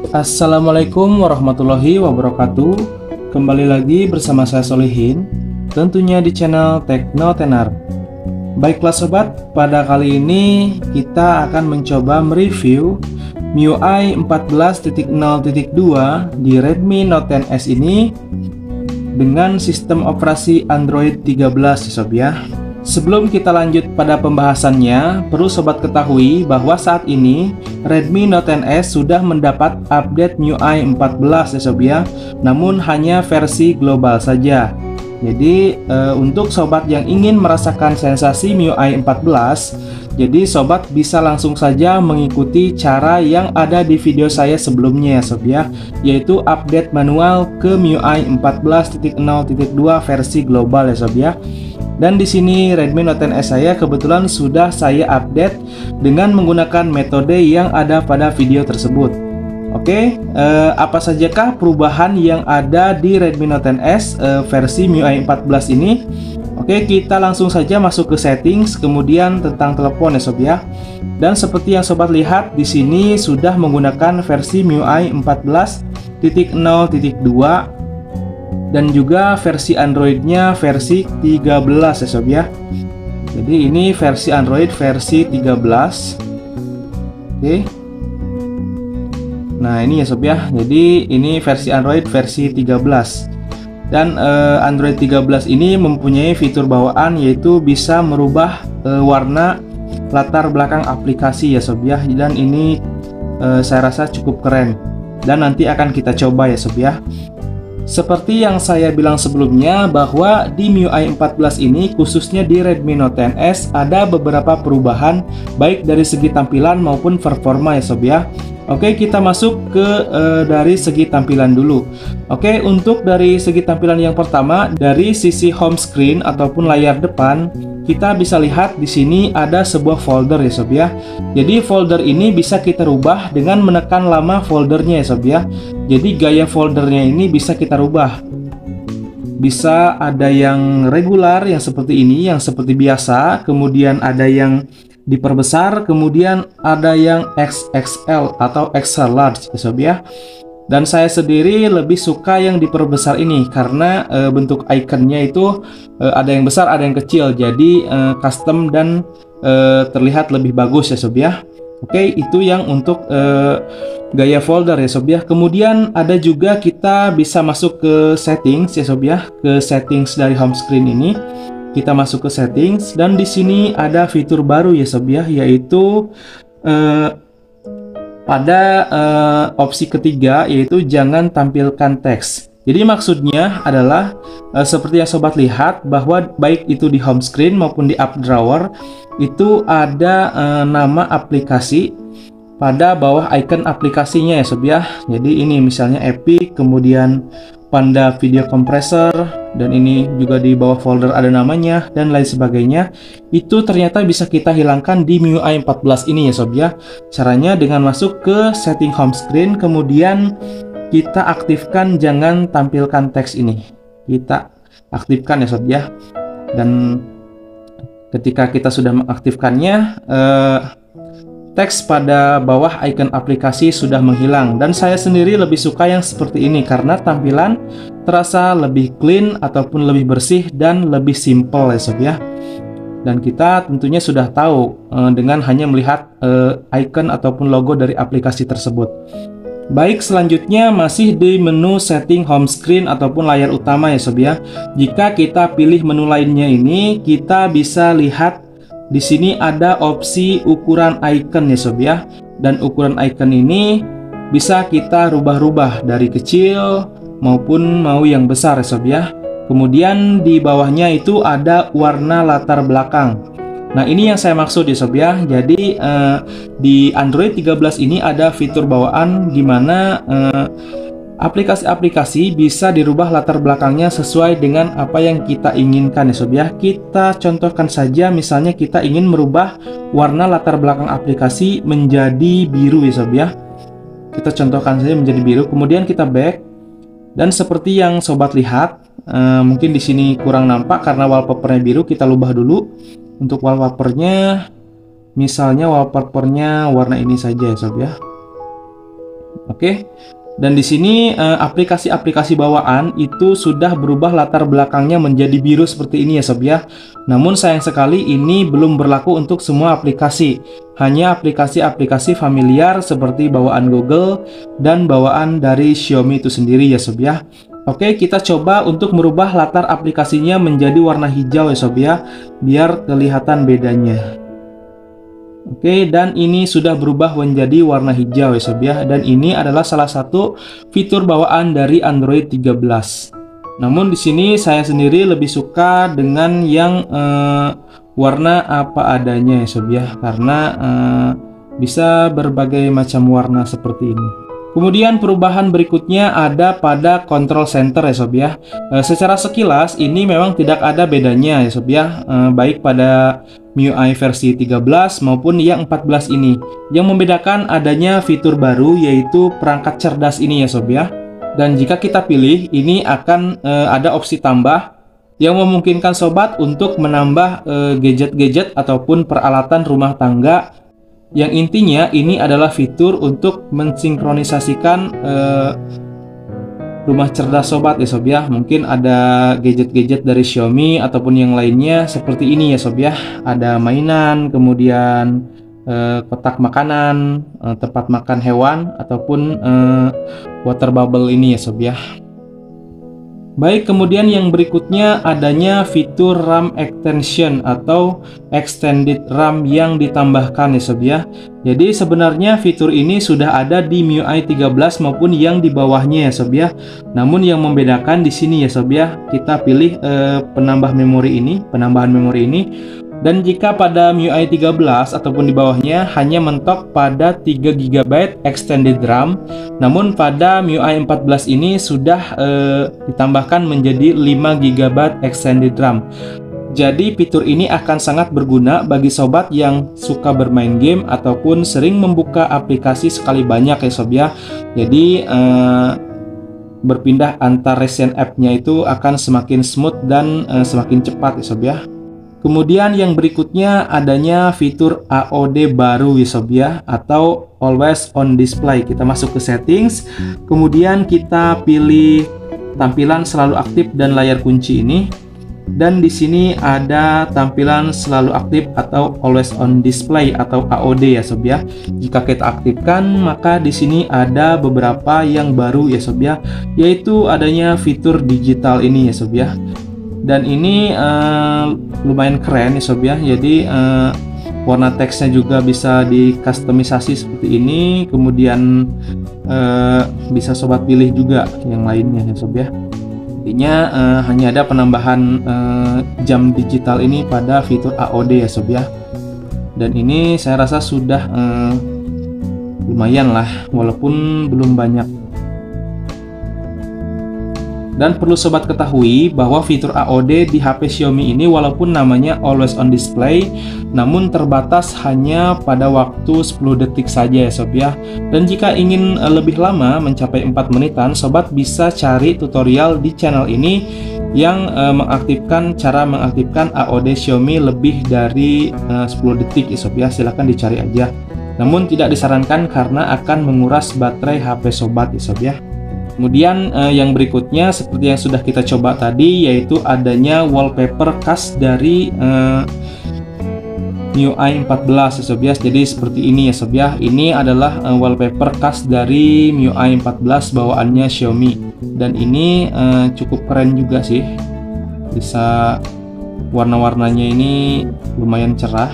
Assalamualaikum warahmatullahi wabarakatuh. Kembali lagi bersama saya Solihin, tentunya di channel Tekno Tenar. Baiklah sobat, pada kali ini kita akan mencoba mereview MIUI 14.0.2 di Redmi Note 10S ini dengan sistem operasi Android 13 ya sob ya. Sebelum kita lanjut pada pembahasannya, perlu sobat ketahui bahwa saat ini Redmi Note 10S sudah mendapat update MIUI 14 ya sob ya, namun hanya versi global saja. Jadi untuk sobat yang ingin merasakan sensasi MIUI 14, jadi sobat bisa langsung saja mengikuti cara yang ada di video saya sebelumnya ya sob ya, yaitu update manual ke MIUI 14.0.2 versi global ya sob ya. Dan di sini Redmi Note 10S saya kebetulan sudah saya update dengan menggunakan metode yang ada pada video tersebut. Oke, apa sajakah perubahan yang ada di Redmi Note 10S versi MIUI 14 ini? Oke, kita langsung saja masuk ke settings, kemudian tentang telepon ya sob ya. Dan seperti yang sobat lihat di sini sudah menggunakan versi MIUI 14.0.2 dan juga versi Androidnya versi 13 ya sob ya. Jadi ini versi Android versi 13. Oke. Nah ini ya sob ya. Jadi ini versi Android versi 13. Dan Android 13 ini mempunyai fitur bawaan yaitu bisa merubah warna latar belakang aplikasi ya sob ya. Dan ini saya rasa cukup keren. Dan nanti akan kita coba ya sob ya. Seperti yang saya bilang sebelumnya bahwa di MIUI 14 ini khususnya di Redmi Note 10S ada beberapa perubahan baik dari segi tampilan maupun performa ya sob ya. Oke, kita masuk ke dari segi tampilan dulu. Oke, untuk dari segi tampilan yang pertama dari sisi home screen ataupun layar depan, kita bisa lihat di sini ada sebuah folder ya sob ya. Jadi folder ini bisa kita rubah dengan menekan lama foldernya ya sob ya. Jadi gaya foldernya ini bisa kita rubah. Bisa ada yang regular yang seperti ini, yang seperti biasa, kemudian ada yang diperbesar, kemudian ada yang XXL atau extra large ya sob ya. Dan saya sendiri lebih suka yang diperbesar ini karena bentuk ikonnya itu ada yang besar, ada yang kecil, jadi custom dan terlihat lebih bagus ya sob ya. Oke, itu yang untuk gaya folder ya sob ya. Kemudian ada juga kita bisa masuk ke settings ya sob ya, ke settings dari home screen ini. Kita masuk ke settings dan di sini ada fitur baru ya sob ya, yaitu pada opsi ketiga, yaitu jangan tampilkan teks. Jadi maksudnya adalah seperti yang sobat lihat bahwa baik itu di home screen maupun di app drawer itu ada nama aplikasi pada bawah icon aplikasinya ya sob ya. Jadi ini misalnya Epic, kemudian Panda Video Compressor, dan ini juga di bawah folder ada namanya dan lain sebagainya. Itu ternyata bisa kita hilangkan di MIUI 14 ini ya sob ya. Caranya dengan masuk ke setting home screen, kemudian kita aktifkan jangan tampilkan teks ini. Kita aktifkan ya sob ya. Dan ketika kita sudah mengaktifkannya, teks pada bawah icon aplikasi sudah menghilang. Dan saya sendiri lebih suka yang seperti ini karena tampilan terasa lebih clean ataupun lebih bersih dan lebih simple ya sob ya. Dan kita tentunya sudah tahu dengan hanya melihat icon ataupun logo dari aplikasi tersebut. Baik, selanjutnya masih di menu setting home screen ataupun layar utama ya sob ya. Jika kita pilih menu lainnya ini, kita bisa lihat di sini ada opsi ukuran icon ya sob ya. Dan ukuran icon ini bisa kita rubah-rubah dari kecil maupun mau yang besar ya sob ya. Kemudian di bawahnya itu ada warna latar belakang. Nah ini yang saya maksud ya sob ya. Jadi di Android 13 ini ada fitur bawaan di mana aplikasi-aplikasi bisa dirubah latar belakangnya sesuai dengan apa yang kita inginkan ya sob ya. Kita contohkan saja, misalnya kita ingin merubah warna latar belakang aplikasi menjadi biru ya sob ya. Kita contohkan saja menjadi biru, kemudian kita back. Dan seperti yang sobat lihat, mungkin di sini kurang nampak karena wallpapernya biru, kita ubah dulu. Untuk wallpapernya, misalnya wallpapernya warna ini saja ya sob ya. Oke. Dan di sini aplikasi-aplikasi bawaan itu sudah berubah latar belakangnya menjadi biru seperti ini ya sob ya. Namun sayang sekali ini belum berlaku untuk semua aplikasi. Hanya aplikasi-aplikasi familiar seperti bawaan Google dan bawaan dari Xiaomi itu sendiri ya sob ya. Oke, kita coba untuk merubah latar aplikasinya menjadi warna hijau ya sob ya, biar kelihatan bedanya. Oke, dan ini sudah berubah menjadi warna hijau ya sob ya. Dan ini adalah salah satu fitur bawaan dari Android 13. Namun di sini saya sendiri lebih suka dengan yang warna apa adanya ya sob ya, karena bisa berbagai macam warna seperti ini. Kemudian perubahan berikutnya ada pada control center ya sob ya. Secara sekilas ini memang tidak ada bedanya ya sob ya, baik pada MIUI versi 13 maupun yang 14 ini. Yang membedakan adanya fitur baru yaitu perangkat cerdas ini ya sob ya. Dan jika kita pilih, ini akan ada opsi tambah yang memungkinkan sobat untuk menambah gadget-gadget ataupun peralatan rumah tangga. Yang intinya ini adalah fitur untuk mensinkronisasikan rumah cerdas sobat ya sob ya. Mungkin ada gadget-gadget dari Xiaomi ataupun yang lainnya seperti ini ya sob ya. Ada mainan, kemudian kotak makanan, tempat makan hewan, ataupun water bubble ini ya sob ya. Baik, kemudian yang berikutnya adanya fitur RAM extension atau extended RAM yang ditambahkan ya sob ya. Jadi sebenarnya fitur ini sudah ada di MIUI 13 maupun yang di bawahnya ya sob ya. Namun yang membedakan di sini ya sob ya, kita pilih penambahan memori ini. Dan jika pada MIUI 13 ataupun di bawahnya hanya mentok pada 3 GB extended RAM, namun pada MIUI 14 ini sudah ditambahkan menjadi 5 GB extended RAM. Jadi fitur ini akan sangat berguna bagi sobat yang suka bermain game ataupun sering membuka aplikasi sekali banyak ya sob ya. Jadi berpindah antar recent app-nya itu akan semakin smooth dan semakin cepat ya sob ya. Kemudian yang berikutnya adanya fitur AOD baru ya sob ya, atau Always on Display. Kita masuk ke settings, kemudian kita pilih tampilan selalu aktif dan layar kunci ini. Dan di sini ada tampilan selalu aktif atau Always on Display atau AOD ya sob ya. Jika kita aktifkan, maka di sini ada beberapa yang baru ya sob ya, yaitu adanya fitur digital ini ya sob ya. Dan ini lumayan keren ya sob ya. Jadi warna teksnya juga bisa dikustomisasi seperti ini. Kemudian bisa sobat pilih juga yang lainnya ya sob ya. Intinya hanya ada penambahan jam digital ini pada fitur AOD ya sob ya. Dan ini saya rasa sudah lumayan lah, walaupun belum banyak. Dan perlu sobat ketahui bahwa fitur AOD di HP Xiaomi ini walaupun namanya Always on Display, namun terbatas hanya pada waktu 10 detik saja ya sob ya. Dan jika ingin lebih lama mencapai 4 menitan, sobat bisa cari tutorial di channel ini yang cara mengaktifkan AOD Xiaomi lebih dari 10 detik ya sob ya. Silahkan dicari aja. Namun tidak disarankan karena akan menguras baterai HP sobat ya sob ya. Kemudian yang berikutnya seperti yang sudah kita coba tadi, yaitu adanya wallpaper khas dari MIUI 14 ya sob ya. Jadi seperti ini ya sob ya. Ini adalah wallpaper khas dari MIUI 14 bawaannya Xiaomi. Dan ini cukup keren juga sih. Bisa warna-warnanya ini lumayan cerah.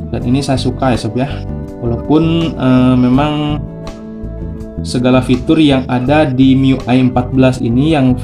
Dan ini saya suka ya sob ya. Walaupun memang segala fitur yang ada di MIUI 14 ini yang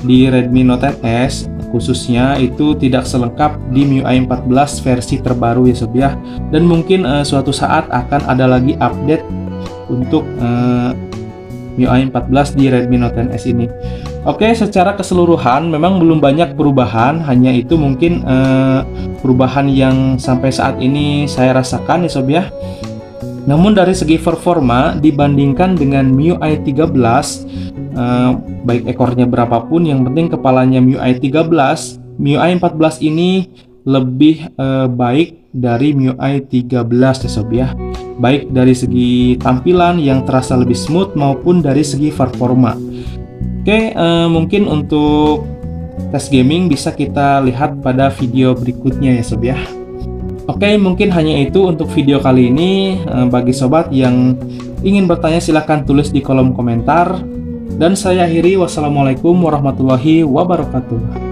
di Redmi Note 10 S khususnya itu tidak selengkap di MIUI 14 versi terbaru ya sob ya. Dan mungkin suatu saat akan ada lagi update untuk MIUI 14 di Redmi Note 10 S ini. Oke, secara keseluruhan memang belum banyak perubahan, hanya itu mungkin perubahan yang sampai saat ini saya rasakan ya sob ya. Namun dari segi performa dibandingkan dengan MIUI 13, baik ekornya berapapun, yang penting kepalanya MIUI 13, MIUI 14 ini lebih baik dari MIUI 13 ya sob ya. Baik dari segi tampilan yang terasa lebih smooth maupun dari segi performa. Oke, mungkin untuk tes gaming bisa kita lihat pada video berikutnya ya sob ya. Oke, mungkin hanya itu untuk video kali ini. Bagi sobat yang ingin bertanya silahkan tulis di kolom komentar. Dan saya akhiri, wassalamualaikum warahmatullahi wabarakatuh.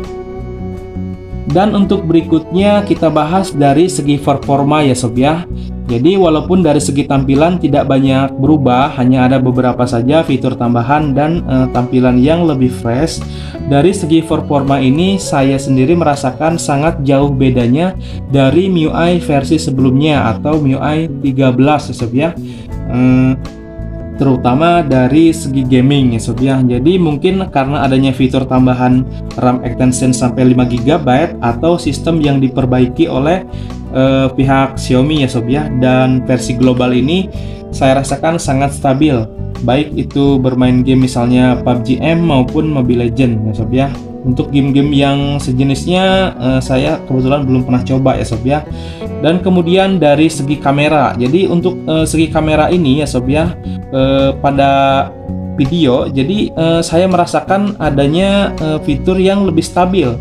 Dan untuk berikutnya kita bahas dari segi performa ya sob ya. Jadi walaupun dari segi tampilan tidak banyak berubah, hanya ada beberapa saja fitur tambahan dan tampilan yang lebih fresh. Dari segi performa ini saya sendiri merasakan sangat jauh bedanya dari MIUI versi sebelumnya atau MIUI 13 ya sob ya. Terutama dari segi gaming ya sob ya. Jadi mungkin karena adanya fitur tambahan RAM extension sampai 5 GB atau sistem yang diperbaiki oleh pihak Xiaomi ya sob ya. Dan versi global ini saya rasakan sangat stabil, baik itu bermain game misalnya PUBG M maupun Mobile Legends ya sob ya. Untuk game-game yang sejenisnya saya kebetulan belum pernah coba ya sob ya. Dan kemudian dari segi kamera, jadi untuk segi kamera ini ya sob ya, pada video jadi saya merasakan adanya fitur yang lebih stabil.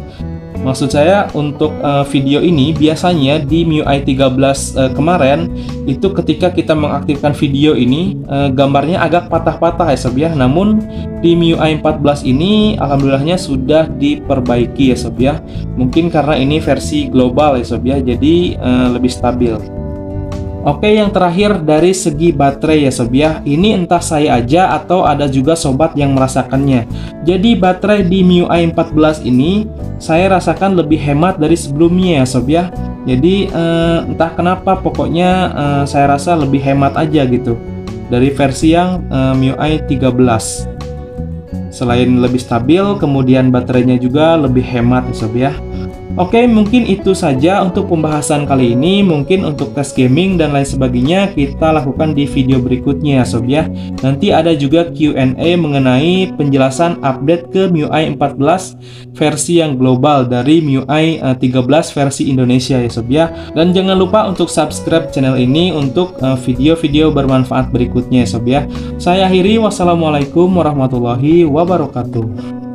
Maksud saya untuk video ini biasanya di MIUI 13 kemarin itu ketika kita mengaktifkan video ini gambarnya agak patah-patah ya sob ya. Namun di MIUI 14 ini alhamdulillahnya sudah diperbaiki ya sob ya. Mungkin karena ini versi global ya sob ya, jadi lebih stabil. Oke, yang terakhir dari segi baterai ya sob ya. Ini entah saya aja atau ada juga sobat yang merasakannya. Jadi baterai di MIUI 14 ini saya rasakan lebih hemat dari sebelumnya ya sob ya. Jadi entah kenapa pokoknya saya rasa lebih hemat aja gitu dari versi yang MIUI 13. Selain lebih stabil, kemudian baterainya juga lebih hemat ya sob ya. Oke, mungkin itu saja untuk pembahasan kali ini. Mungkin untuk tes gaming dan lain sebagainya kita lakukan di video berikutnya ya sob ya. Nanti ada juga Q&A mengenai penjelasan update ke MIUI 14 versi yang global dari MIUI 13 versi Indonesia ya sob ya. Dan jangan lupa untuk subscribe channel ini untuk video-video bermanfaat berikutnya ya sob ya. Saya akhiri, wassalamualaikum warahmatullahi wabarakatuh.